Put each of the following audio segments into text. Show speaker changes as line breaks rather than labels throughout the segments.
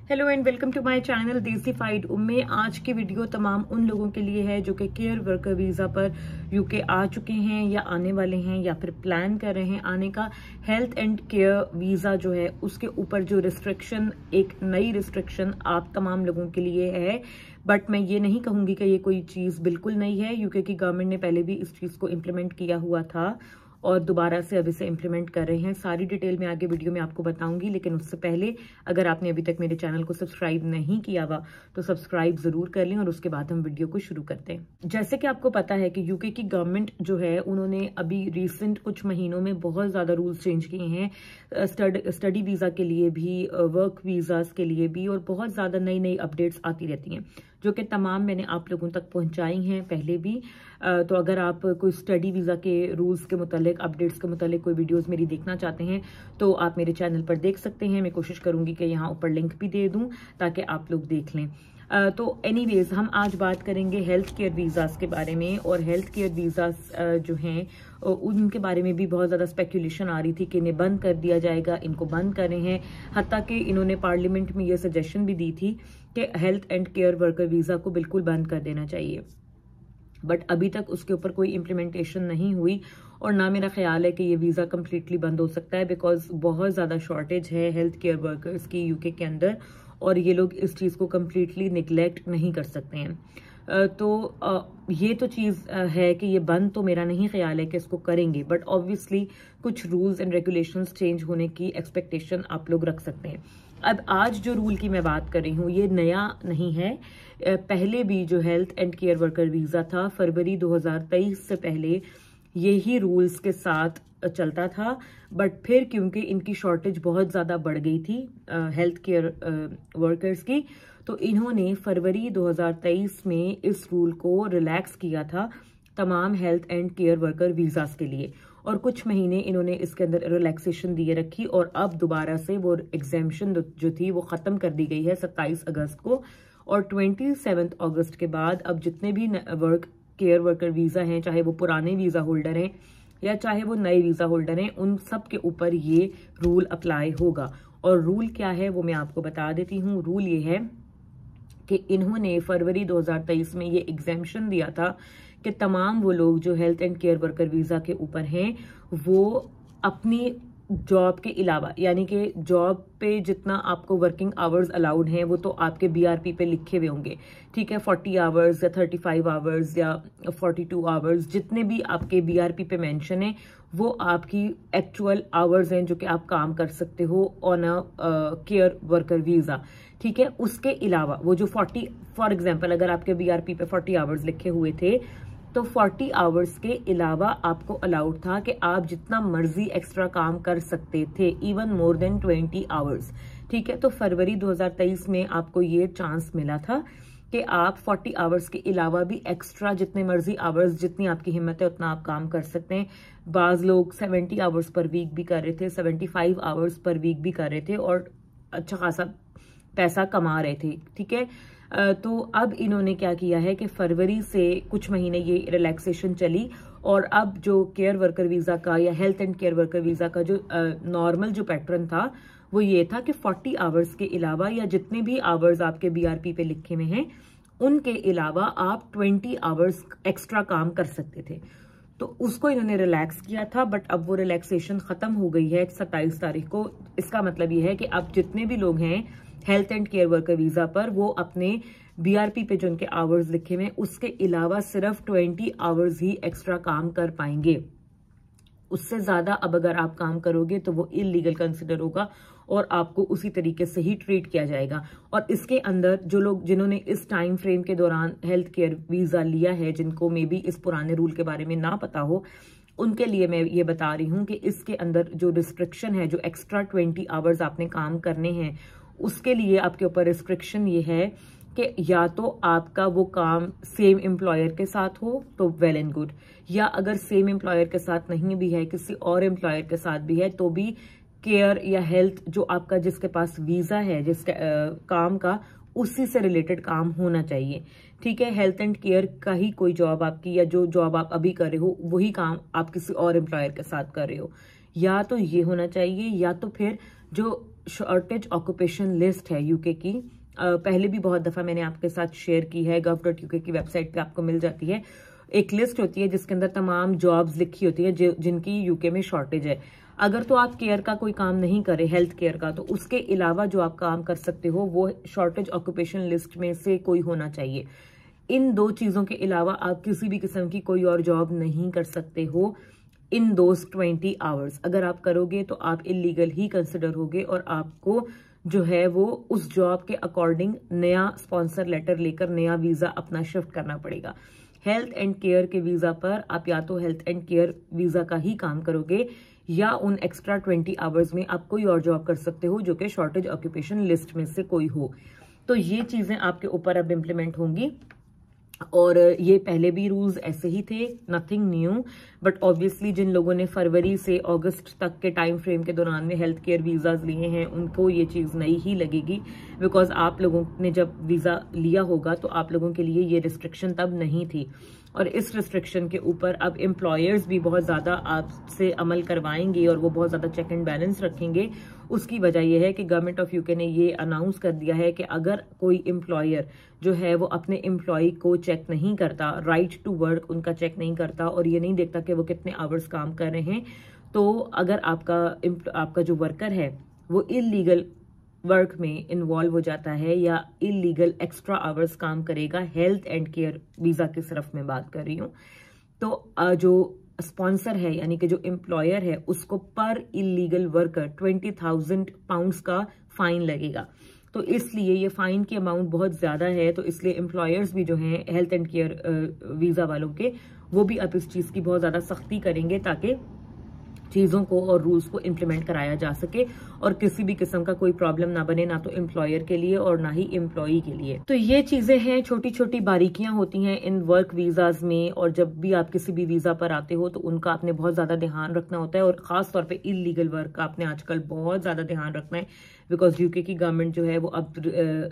Hello and welcome to my channel desified Umme. आज की video तमाम उन लोगों के लिए है जो कि केयर वर्कर वीजा पर यूके आ चुके हैं या आने वाले हैं या फिर प्लान कर रहे हैं आने का। हेल्थ एंड केयर वीजा जो है उसके ऊपर जो रिस्ट्रिक्शन, एक नई रिस्ट्रिक्शन आप तमाम लोगों के लिए है। बट मैं ये नहीं कहूंगी कि ये कोई चीज बिल्कुल नई है। यूके की गवर्नमेंट ने पहले भी इस चीज को इम्प्लीमेंट किया हुआ था और दोबारा से अब इसे इम्प्लीमेंट कर रहे हैं। सारी डिटेल में आगे वीडियो में आपको बताऊंगी, लेकिन उससे पहले अगर आपने अभी तक मेरे चैनल को सब्सक्राइब नहीं किया हुआ तो सब्सक्राइब जरूर कर लें और उसके बाद हम वीडियो को शुरू करते हैं। जैसे कि आपको पता है कि यूके की गवर्नमेंट जो है उन्होंने अभी रिसेंट कुछ महीनों में बहुत ज्यादा रूल्स चेंज किए हैं, स्टडी वीजा के लिए भी, वर्क वीजाज के लिए भी, और बहुत ज्यादा नई नई अपडेट्स आती रहती हैं जो कि तमाम मैंने आप लोगों तक पहुंचाई हैं पहले भी। तो अगर आप कोई स्टडी वीजा के रूल्स के मुतालिक, अपडेट्स के मुतालिक कोई वीडियोस मेरी देखना चाहते हैं तो आप मेरे चैनल पर देख सकते हैं। मैं कोशिश करूंगी कि यहाँ ऊपर लिंक भी दे दूं ताकि आप लोग देख लें। तो एनीवेज हम आज बात करेंगे हेल्थ केयर वीजास के बारे में। और हेल्थ केयर वीजास जो हैं उनके बारे में भी बहुत ज्यादा स्पेकुलेशन आ रही थी कि इन्हें बंद कर दिया जाएगा, इनको बंद कर रहे हैं। हत्ता कि इन्होंने पार्लियामेंट में ये सजेशन भी दी थी कि health and care worker visa को बिल्कुल बंद कर देना चाहिए। बट अभी तक उसके ऊपर कोई इम्प्लीमेंटेशन नहीं हुई और ना मेरा ख्याल है कि ये वीजा कम्प्लीटली बंद हो सकता है, बिकॉज बहुत ज्यादा शॉर्टेज है हेल्थ केयर वर्कर्स की यूके के अंदर और ये लोग इस चीज को कम्प्लीटली निगलेक्ट नहीं कर सकते हैं। ये तो चीज है कि ये बंद तो मेरा नहीं ख्याल है कि इसको करेंगे, बट ऑब्वियसली कुछ रूल्स एंड रेगुलेशंस चेंज होने की एक्सपेक्टेशन आप लोग रख सकते हैं। अब आज जो रूल की मैं बात कर रही हूँ ये नया नहीं है। पहले भी जो health and care worker visa था फरवरी 2023 से पहले यही रूल्स के साथ चलता था, बट फिर क्योंकि इनकी शॉर्टेज बहुत ज्यादा बढ़ गई थी हेल्थ केयर वर्कर्स की, तो इन्होंने फरवरी 2023 में इस रूल को रिलैक्स किया था तमाम health and care worker visas के लिए। और कुछ महीने इन्होंने इसके अंदर रिलैक्सेशन दिए रखी और अब दोबारा से वो एग्जेम्पशन जो थी वो खत्म कर दी गई है 27 अगस्त को। और 27 अगस्त के बाद अब जितने भी केयर वर्कर वीजा हैं, चाहे वो पुराने वीजा होल्डर हैं या चाहे वो नए वीजा होल्डर हैं, उन सब के ऊपर ये रूल अप्लाई होगा। और रूल क्या है वो मैं आपको बता देती हूँ। रूल ये है कि इन्होंने फरवरी 2023 में ये एग्जेम्पशन दिया था कि तमाम वो लोग जो health and care worker visa के ऊपर हैं वो अपनी जॉब के अलावा, यानी कि जॉब पे जितना आपको वर्किंग आवर्स अलाउड हैं वो तो आपके बीआरपी पे लिखे हुए होंगे, ठीक है। 40 आवर्स या 35 आवर्स या 42 आवर्स, जितने भी आपके बीआरपी पे मेंशन है वो आपकी एक्चुअल आवर्स हैं जो कि आप काम कर सकते हो on a care worker visa, ठीक है। उसके अलावा वो जो 40, फॉर एग्जाम्पल अगर आपके बीआरपी पे 40 आवर्स लिखे हुए थे तो 40 आवर्स के अलावा आपको अलाउड था कि आप जितना मर्जी एक्स्ट्रा काम कर सकते थे, इवन मोर देन 20 आवर्स, ठीक है। तो फरवरी 2023 में आपको ये चांस मिला था कि आप 40 आवर्स के अलावा भी एक्स्ट्रा जितने मर्जी आवर्स, जितनी आपकी हिम्मत है उतना आप काम कर सकते हैं। बाज लोग 70 आवर्स पर वीक भी कर रहे थे, 75 आवर्स पर वीक भी कर रहे थे और अच्छा खासा पैसा कमा रहे थे, ठीक है। तो अब इन्होंने क्या किया है कि फरवरी से कुछ महीने ये रिलैक्सेशन चली और अब जो केयर वर्कर वीजा का या health and care worker visa का जो नॉर्मल जो पैटर्न था वो ये था कि 40 आवर्स के अलावा या जितने भी आवर्स आपके बीआरपी पे लिखे हुए हैं उनके अलावा आप 20 आवर्स एक्स्ट्रा काम कर सकते थे। तो उसको इन्होंने रिलैक्स किया था, बट अब वो रिलैक्सेशन खत्म हो गई है 27 तारीख को। इसका मतलब ये है कि अब जितने भी लोग हैं health and care worker visa पर वो अपने बीआरपी पे जो उनके आवर्स लिखे हुए उसके अलावा सिर्फ 20 आवर्स ही एक्स्ट्रा काम कर पाएंगे। उससे ज्यादा अब अगर आप काम करोगे तो वो इलीगल कंसिडर होगा और आपको उसी तरीके से ही ट्रीट किया जाएगा। और इसके अंदर जो लोग जिन्होंने इस टाइम फ्रेम के दौरान हेल्थ केयर वीजा लिया है, जिनको मे बी इस पुराने रूल के बारे में ना पता हो, उनके लिए मैं ये बता रही हूँ कि इसके अंदर जो रिस्ट्रिक्शन है, जो एक्स्ट्रा 20 आवर्स आपने काम करने हैं उसके लिए आपके ऊपर रिस्ट्रिक्शन ये है कि या तो आपका वो काम सेम एम्प्लॉयर के साथ हो तो वेल एंड गुड, या अगर सेम एम्प्लॉयर के साथ नहीं भी है, किसी और एम्प्लॉयर के साथ भी है, तो भी केयर या हेल्थ जो आपका जिसके पास वीजा है जिसका काम का, उसी से रिलेटेड काम होना चाहिए, ठीक है। हेल्थ एंड केयर का ही कोई जॉब आपकी या जो जॉब आप अभी कर रहे हो वही काम आप किसी और एम्प्लॉयर के साथ कर रहे हो, या तो ये होना चाहिए या तो फिर जो शॉर्टेज ऑक्यूपेशन लिस्ट है यूके की, पहले भी बहुत दफा मैंने आपके साथ शेयर की है, gov.uk की वेबसाइट पे आपको मिल जाती है। एक लिस्ट होती है जिसके अंदर तमाम जॉब्स लिखी होती है जिनकी यूके में शॉर्टेज है। अगर तो आप केयर का कोई काम नहीं करे, हेल्थ केयर का, तो उसके अलावा जो आप काम कर सकते हो वो शॉर्टेज ऑक्यूपेशन लिस्ट में से कोई होना चाहिए। इन दो चीजों के अलावा आप किसी भी किस्म की कोई और जॉब नहीं कर सकते हो इन दोज 20 आवर्स। अगर आप करोगे तो आप इलीगल ही कंसिडर होगे और आपको जो है वो उस जॉब के अकॉर्डिंग नया स्पॉन्सर लेटर लेकर नया वीजा अपना शिफ्ट करना पड़ेगा। हेल्थ एंड केयर के वीजा पर आप या तो हेल्थ एंड केयर वीजा का ही काम करोगे या उन एक्स्ट्रा 20 आवर्स में आप कोई और जॉब कर सकते हो जो कि शॉर्टेज ऑक्यूपेशन लिस्ट में से कोई हो। तो ये चीजें आपके ऊपर अब इम्प्लीमेंट होंगी और ये पहले भी रूल्स ऐसे ही थे, नथिंग न्यू। बट ऑब्वियसली जिन लोगों ने फरवरी से अगस्त तक के टाइम फ्रेम के दौरान में हेल्थ केयर वीजाज लिए हैं उनको ये चीज नई ही लगेगी, बिकॉज आप लोगों ने जब वीजा लिया होगा तो आप लोगों के लिए ये रिस्ट्रिक्शन तब नहीं थी। और इस रिस्ट्रिक्शन के ऊपर अब एम्प्लॉयर्स भी बहुत ज्यादा आपसे अमल करवाएंगे और वो बहुत ज्यादा चेक एंड बैलेंस रखेंगे। उसकी वजह यह है कि गवर्नमेंट ऑफ यूके ने ये अनाउंस कर दिया है कि अगर कोई एम्प्लॉयर जो है वो अपने एम्प्लॉय को चेक नहीं करता, राइट टू वर्क उनका चेक नहीं करता और ये नहीं देखता कि वो कितने आवर्स काम कर रहे हैं, तो अगर आपका जो वर्कर है वो इलीगल वर्क में इन्वॉल्व हो जाता है या इलीगल एक्स्ट्रा आवर्स काम करेगा, हेल्थ एंड केयर वीजा की सिर्फ मैं बात कर रही हूँ, तो जो स्पॉन्सर है यानी कि जो एम्प्लॉयर है उसको पर इलीगल वर्कर 20,000 पाउंड्स का फाइन लगेगा। तो इसलिए ये फाइन की अमाउंट बहुत ज्यादा है, तो इसलिए एम्प्लॉयर्स भी जो हैं हेल्थ एंड केयर वीजा वालों के, वो भी अब इस चीज की बहुत ज्यादा सख्ती करेंगे ताकि चीजों को और रूल्स को इम्प्लीमेंट कराया जा सके और किसी भी किस्म का कोई प्रॉब्लम ना बने, ना तो एम्प्लॉयर के लिए और ना ही एम्प्लॉई के लिए। तो ये चीजें हैं, छोटी छोटी बारीकियां होती हैं इन वर्क वीजाज में, और जब भी आप किसी भी वीजा पर आते हो तो उनका आपने बहुत ज्यादा ध्यान रखना होता है और खास तौर पे इलीगल वर्क का आपने आजकल बहुत ज्यादा ध्यान रखना है, बिकॉज यूके की गवर्नमेंट जो है वो अब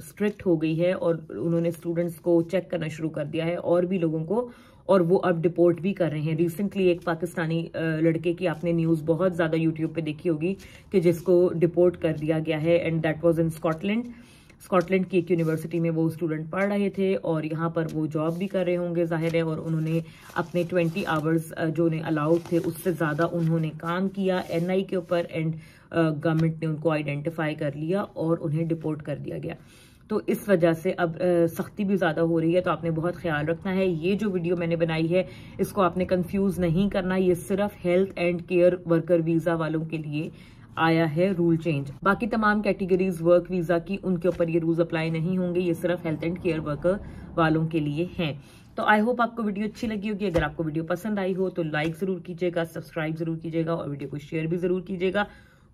स्ट्रिक्ट हो गई है और उन्होंने स्टूडेंट्स को चेक करना शुरू कर दिया है और भी लोगों को, और वो अब डिपोर्ट भी कर रहे हैं। रिसेंटली एक पाकिस्तानी लड़के की आपने न्यूज बहुत ज्यादा यूट्यूब पे देखी होगी कि जिसको डिपोर्ट कर दिया गया है, and that was in Scotland की एक यूनिवर्सिटी में वो स्टूडेंट पढ़ रहे थे और यहाँ पर वो जॉब भी कर रहे होंगे जाहिर है, और उन्होंने अपने 20 आवर्स जो उन्हें अलाउड थे उससे ज्यादा उन्होंने काम किया एनआई के ऊपर, एंड गवर्नमेंट ने उनको आइडेंटिफाई कर लिया और उन्हें डिपोर्ट कर दिया गया। तो इस वजह से अब सख्ती भी ज्यादा हो रही है, तो आपने बहुत ख्याल रखना है। ये जो वीडियो मैंने बनाई है इसको आपने कंफ्यूज नहीं करना, ये सिर्फ health and care worker visa वालों के लिए आया है रूल चेंज। बाकी तमाम कैटेगरीज वर्क वीजा की उनके ऊपर ये रूल्स अप्लाई नहीं होंगे, ये सिर्फ हेल्थ एंड केयर वर्कर वालों के लिए हैं। तो आई होप आपको वीडियो अच्छी लगी होगी। अगर आपको वीडियो पसंद आई हो तो लाइक जरूर कीजिएगा, सब्सक्राइब जरूर कीजिएगा और वीडियो को शेयर भी जरूर कीजिएगा।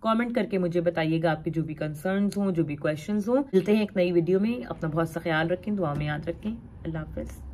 कमेंट करके मुझे बताइएगा आपके जो भी कंसर्न्स हों, जो भी क्वेश्चंस हों। मिलते हैं एक नई वीडियो में, अपना बहुत सा ख्याल रखें, दुआ में याद रखें। अल्लाह हाफिज।